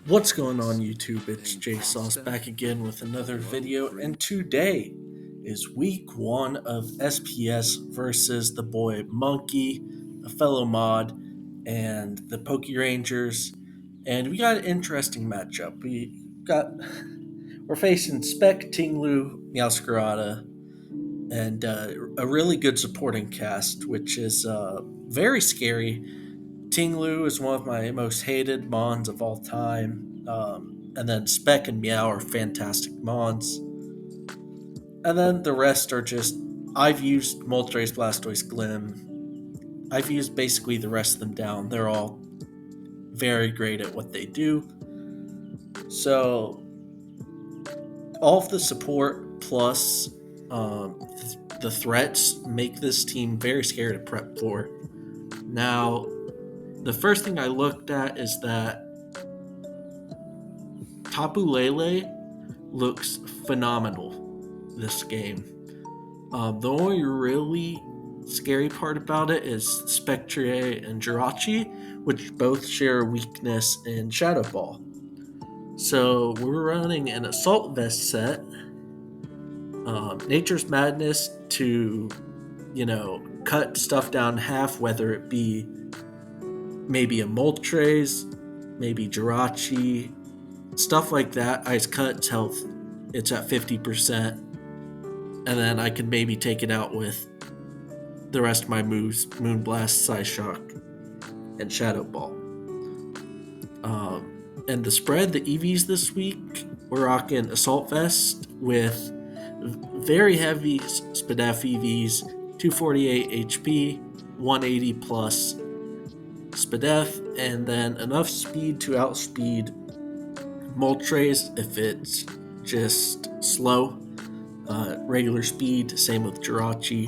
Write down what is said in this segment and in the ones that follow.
What's going on YouTube? It's JSauce back again with another video, and today is week 1 of SPS versus the boy Monkey, a fellow mod, and the Poke Rangers. And we got an interesting matchup. We're facing Spec, Tinglu, Meowscarada, and a really good supporting cast, which is very scary. Tinglu is one of my most hated mons of all time. And then Speck and Meow are fantastic mons. And then the rest are just. I've used Moltres, Blastoise, Glim. I've used basically the rest of them down. They're all very great at what they do. So, all of the support plus the threats make this team very scary to prep for. Now, the first thing I looked at is that Tapu Lele looks phenomenal this game. The only really scary part about it is Spectrier and Jirachi, which both share a weakness in Shadow Ball. So we're running an Assault Vest set, Nature's Madness to, cut stuff down half, whether it be maybe a Moltres, maybe Jirachi, stuff like that. Ice Cut's health, it's at 50%. And then I could maybe take it out with the rest of my moves: Moonblast, Psyshock, and Shadow Ball. And the spread, the EVs this week, we're rocking Assault Vest with very heavy Spadef EVs, 248 HP, 180 plus Spadef, and then enough speed to outspeed Moltres if it's just slow. Regular speed, same with Jirachi.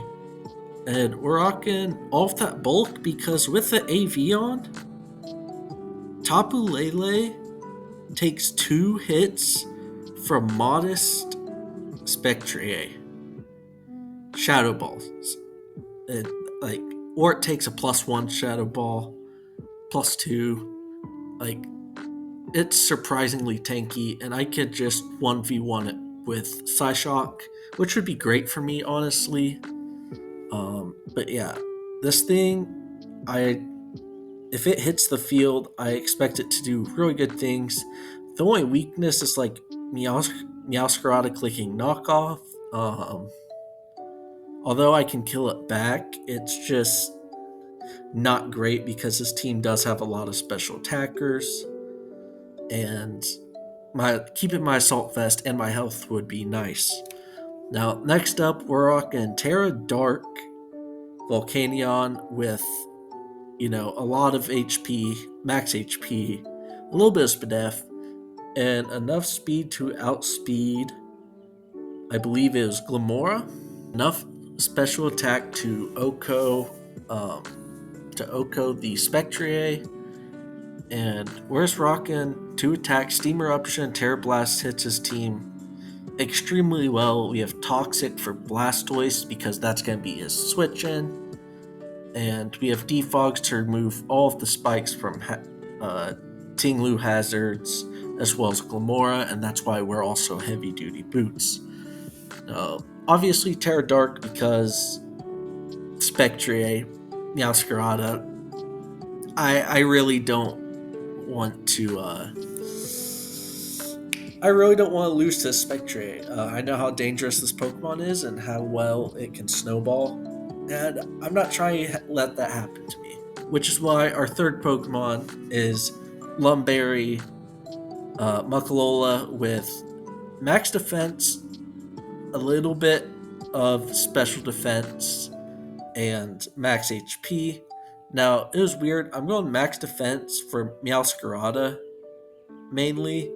And we're rocking all of that bulk because with the AV on, Tapu Lele takes 2 hits from modest Spectrier. Shadow Balls. It, or it takes a +1 Shadow Ball, +2. It's surprisingly tanky, and I could just 1v1 it with Psyshock, which would be great for me, honestly. But yeah, this thing, if it hits the field, I expect it to do really good things. The only weakness is Meowscarada clicking knockoff. Although I can kill it back, it's just not great because this team does have a lot of special attackers, and keeping my assault vest and my health would be nice. Now, next up, we're rocking Terra Dark Volcanion with, a lot of HP, max HP, a little bit of Spadef, and enough speed to outspeed, I believe it was Glamora. Enough special attack to Oko the Spectrier. And we're just rocking 2 attacks. Steam Eruption, Terra Blast hits his team extremely well. We have Toxic for Blastoise because that's going to be his switch in. And we have Defogs to remove all of the spikes from Tinglu hazards, as well as Glamora, and that's why we're also heavy duty boots. Obviously, Terra Dark because Spectrier, Meowscarada. I really don't want to. I really don't want to lose to Spectrier. I know how dangerous this Pokemon is and how well it can snowball, and I'm not trying to let that happen to me. Which is why our third Pokemon is Lumberry Muk-Alola with max defense, a little bit of special defense, and max HP. Now, it was weird. I'm going max defense for Meowscarada mainly.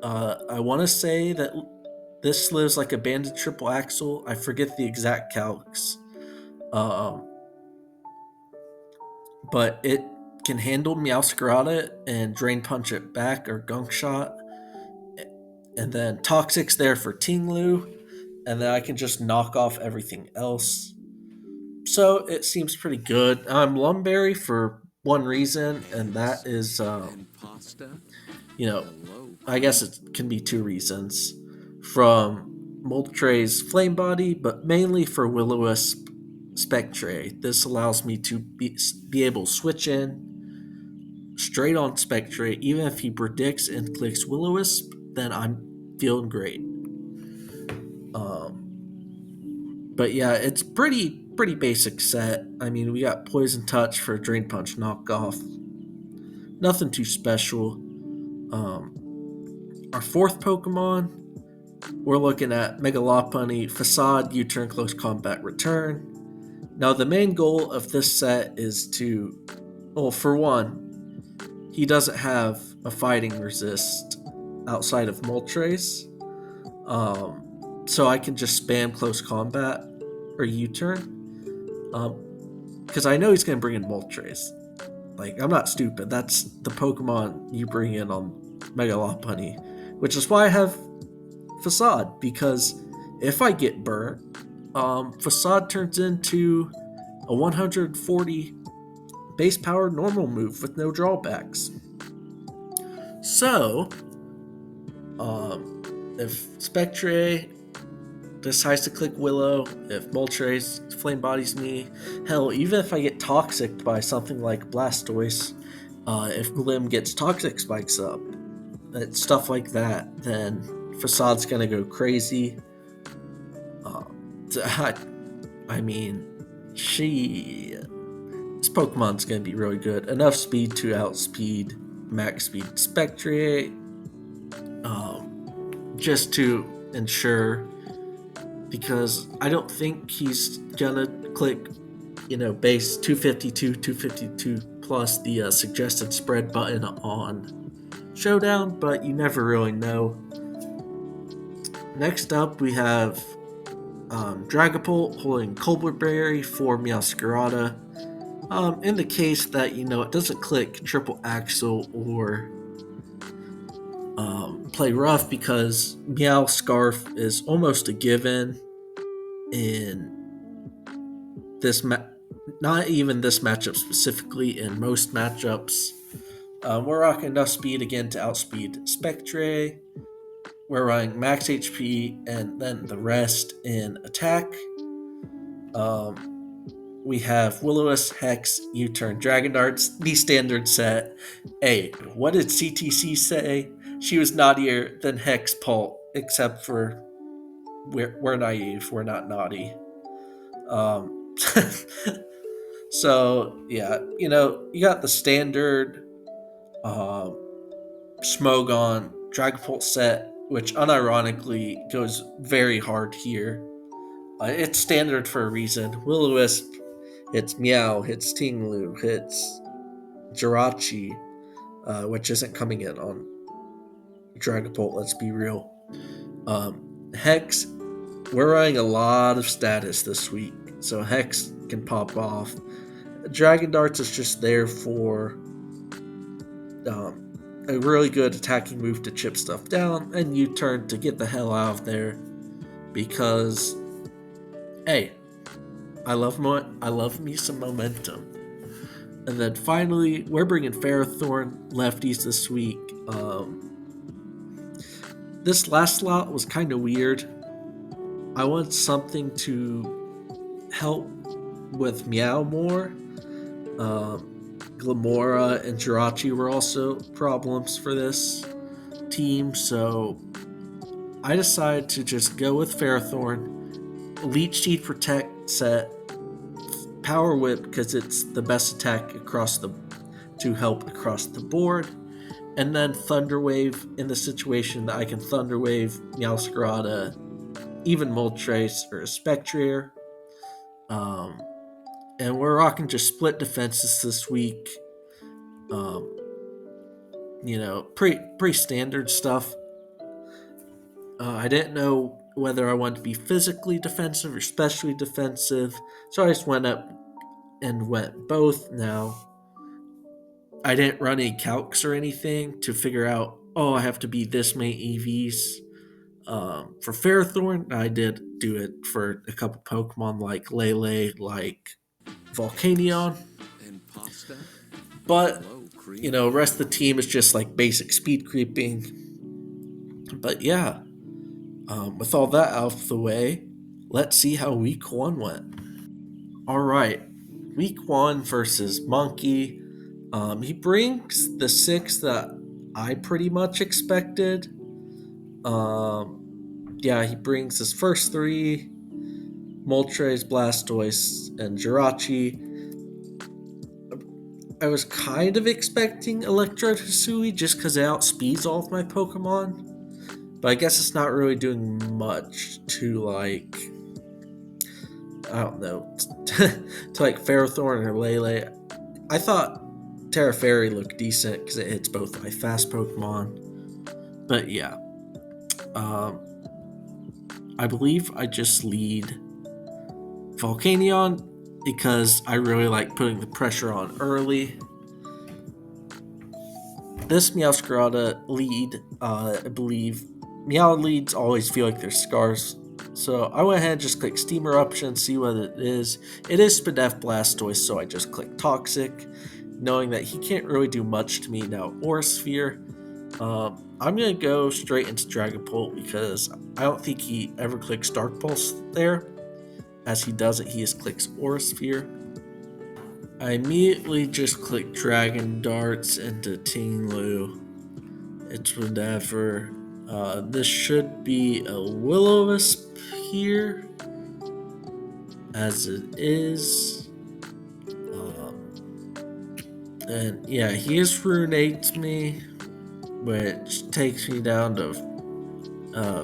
I want to say that this lives like a banded triple axle. I forget the exact calcs. But it can handle Meowscarada and Drain Punch it back or Gunk Shot. And then Toxic's there for Tinglu. And then I can just knock off everything else. So it seems pretty good. I'm Lumberry for one reason, and that is you know, I guess it can be two reasons. From Moltres Flame Body, but mainly for Will-O-Wisp Spectre. This allows me to be able to switch in straight on Spectre, even if he predicts and clicks Will-O-Wisp, then I'm feeling great. But yeah, it's pretty basic set. I mean, we got Poison Touch for Drain Punch knockoff. Nothing too special. Our fourth Pokemon, we're looking at Mega Lopunny, Facade, U-Turn, Close Combat, Return. Now, the main goal of this set is to, well, for one, he doesn't have a fighting resist outside of Moltres. So I can just spam Close Combat or U-Turn. Because I know he's going to bring in Moltres. Like, I'm not stupid. That's the Pokemon you bring in on Mega Lopunny. Which is why I have Facade, because if I get burnt, Facade turns into a 140 base power normal move with no drawbacks. So, if Spectre decides to click Willow, if Moltres flame bodies me, hell, even if I get toxic by something like Blastoise, if Glim gets toxic spikes up, stuff like that, then Facade's gonna go crazy. I mean, this Pokemon's gonna be really good. Enough speed to outspeed max speed Spectre, just to ensure, because I don't think he's gonna click, base 252, 252 plus the suggested spread button on Showdown, but you never really know. Next up, we have Dragapult holding Colbert Berry for Meowscarada. In the case that, it doesn't click Triple Axle or play rough, because Meow Scarf is almost a given in this not even this matchup specifically, in most matchups. We're rocking enough speed again to outspeed Spectre. We're running max HP and then the rest in attack. We have Will-O-Wisp, Hex, U-Turn, Dragon Darts, the standard set. Hey, what did CTC say? She was naughtier than Hex Pult, except for we're naive, we're not naughty. So yeah, you got the standard Smogon Dragapult set, which unironically goes very hard here. It's standard for a reason. Will-O-Wisp hits Meow, hits Tinglu, hits Jirachi, which isn't coming in on Dragapult, let's be real. Hex, we're running a lot of status this week, so Hex can pop off. Dragon Darts is just there for a really good attacking move to chip stuff down, and U-Turn to get the hell out of there, because, hey, I love me some momentum. And then finally, we're bringing Ferrothorn lefties this week. This last slot was kind of weird. I want something to help with Meow more. Glamora and Jirachi were also problems for this team, so I decided to just go with Ferrothorn, Leech Seed Protect set, Power Whip because it's the best attack to help across the board, and then Thunder Wave in the situation that I can Thunder Wave Meowscarada, even Moltres or Spectre. And we're rocking just split defenses this week. Pretty standard stuff. I didn't know whether I wanted to be physically defensive or specially defensive, so I just went up and went both. Now, I didn't run any calcs or anything to figure out, I have to be this many EVs. For Ferrothorn, I did do it for a couple Pokemon like Lele, like Volcanion. But rest of the team is just like basic speed creeping. But yeah, with all that out of the way, let's see how week one went. All right, week one versus Monkey. He brings the six that I pretty much expected. Yeah, he brings his first three: Moltres, Blastoise, and Jirachi. I was kind of expecting Electrode Hisui just because it outspeeds all of my Pokemon. But I guess it's not really doing much to, like, I don't know, to like Ferrothorn or Lele. I thought Terra Fairy looked decent because it hits both my fast Pokemon. But yeah, um, I believe I just lead Volcanion because I really like putting the pressure on early. This Meowscarada lead, I believe Meow leads always feel like they're scars. So I went ahead and just clicked Steam Eruption, see what it is. It is Spadef Blastoise, so I just clicked Toxic, knowing that he can't really do much to me now. Aura Sphere. I'm going to go straight into Dragapult because I don't think he ever clicks Dark Pulse there. As he does it, he just clicks Aura Sphere. I immediately just clicked Dragon Darts into Tinglu. It's whatever. This should be a Will-O-Wisp here, as it is. And yeah, he just ruinates me, which takes me down to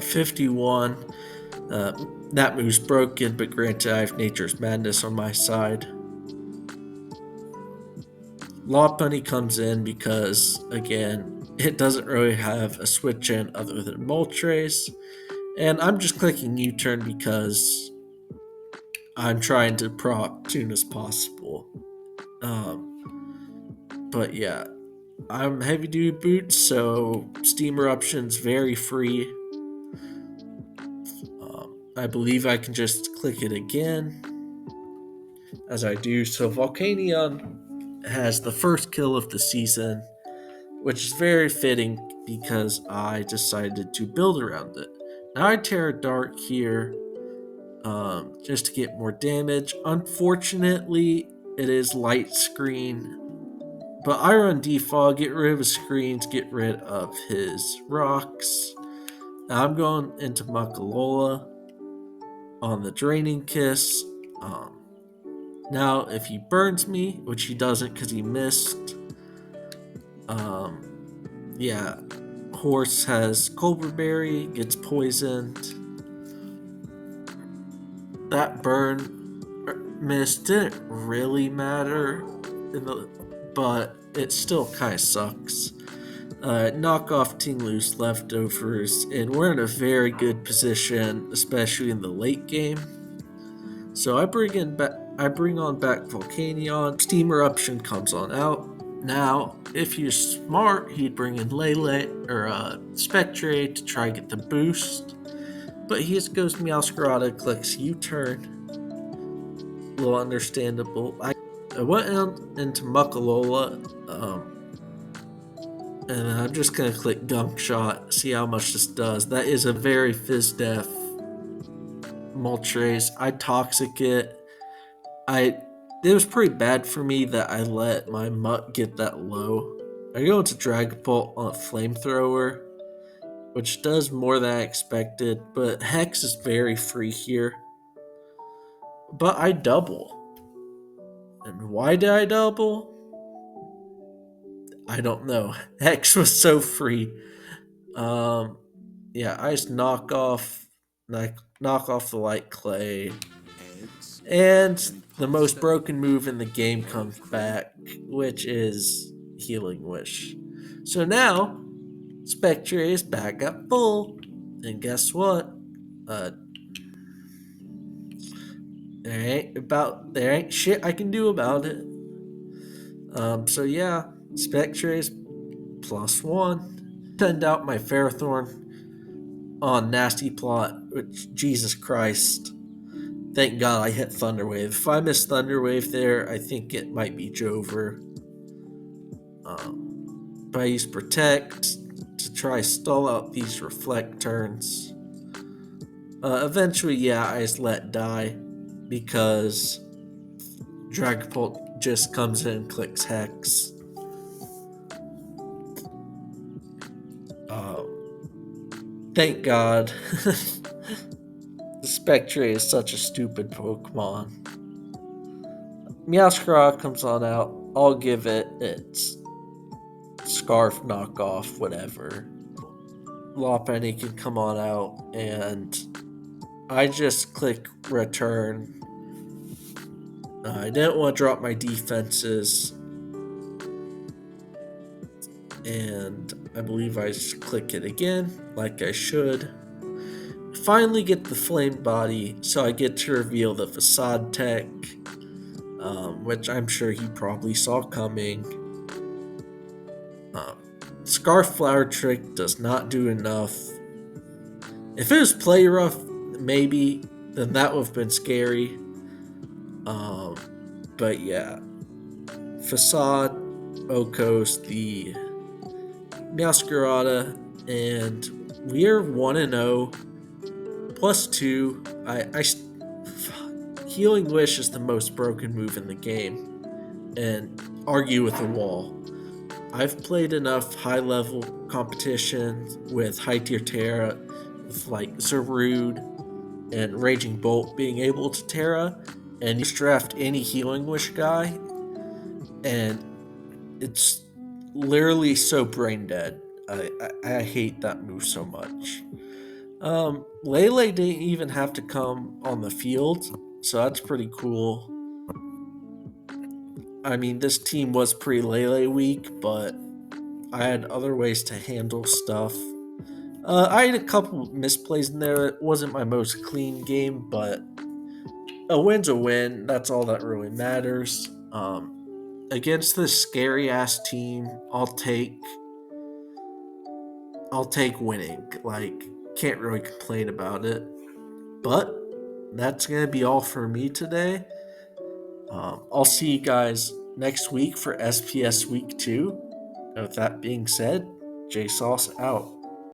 51. That move's broken, but granted, I have Nature's Madness on my side. Lopunny comes in because, again, it doesn't really have a switch in other than Moltres. And I'm just clicking U-turn because I'm trying to proc soon as possible. But yeah, I'm heavy duty boots, so Steam Eruption's very free. I believe I can just click it again as I do. So Volcanion has the first kill of the season, which is very fitting because I decided to build around it. Now I Terra Dart here just to get more damage. Unfortunately, it is light screen, but I run Defog, get rid of his screens, get rid of his rocks. Now I'm going into Muk-Alola on the Draining Kiss. Now, if he burns me, which he doesn't because he missed, yeah, Horse has Cobra Berry, gets poisoned. That burn miss didn't really matter, but it still kind of sucks. Knock off Tinglu's leftovers, and we're in a very good position, especially in the late game. So I bring on back Volcanion. Steam Eruption comes on out. Now, if you're smart, he'd bring in Lele or Spectre to try and get the boost. But he just goes Meowscarada, clicks U-turn. A little understandable. I went into Muk-Alola, and I'm just going to click Gunk Shot, see how much this does. That is a very Fizdef Moltres. I Toxic it. It was pretty bad for me that I let my Mutt get that low. I go into Dragapult on a Flamethrower, which does more than I expected, but Hex is very free here. But I double. And why did I double? I don't know. Hex was so free. Yeah, I just knock off the Light Clay. And the most broken move in the game comes back, which is Healing Wish. So now, Spectre is back at full. And guess what? There ain't shit I can do about it. So yeah, Spectre is +1. Send out my Ferrothorn on Nasty Plot, which, Jesus Christ. Thank God I hit Thunderwave. If I miss Thunderwave there, I think it might be Jover. But I use Protect to try stall out these Reflect turns. Eventually, yeah, I just let die because Dragapult just comes in and clicks Hex. Thank God. The Spectre is such a stupid Pokemon. Meowscarada comes on out. I'll give it its Scarf knockoff, whatever. Lopunny can come on out, and I just click return. I didn't want to drop my defenses, and I believe I just click it again, like I should. Finally get the flame body, so I get to reveal the facade tech, which I'm sure he probably saw coming. Scarf Flower Trick does not do enough. If it was Play Rough, maybe, then that would have been scary. But yeah, Facade, Okos, the Meowscarada, and we are 1-0. +2. Healing Wish is the most broken move in the game, and argue with the wall. I've played enough high-level competition with high-tier Terra, with like Zarude and Raging Bolt being able to Terra, and you draft any Healing Wish guy, and it's literally so brain dead. I hate that move so much. Lele didn't even have to come on the field, so that's pretty cool. I mean, this team was pretty Lele weak, but I had other ways to handle stuff. I had a couple misplays in there. It wasn't my most clean game, but a win's a win. That's all that really matters. Against this scary ass team, I'll take winning. Like, can't really complain about it. But that's gonna be all for me today. I'll see you guys next week for SPS Week 2. And with that being said, JSauce out.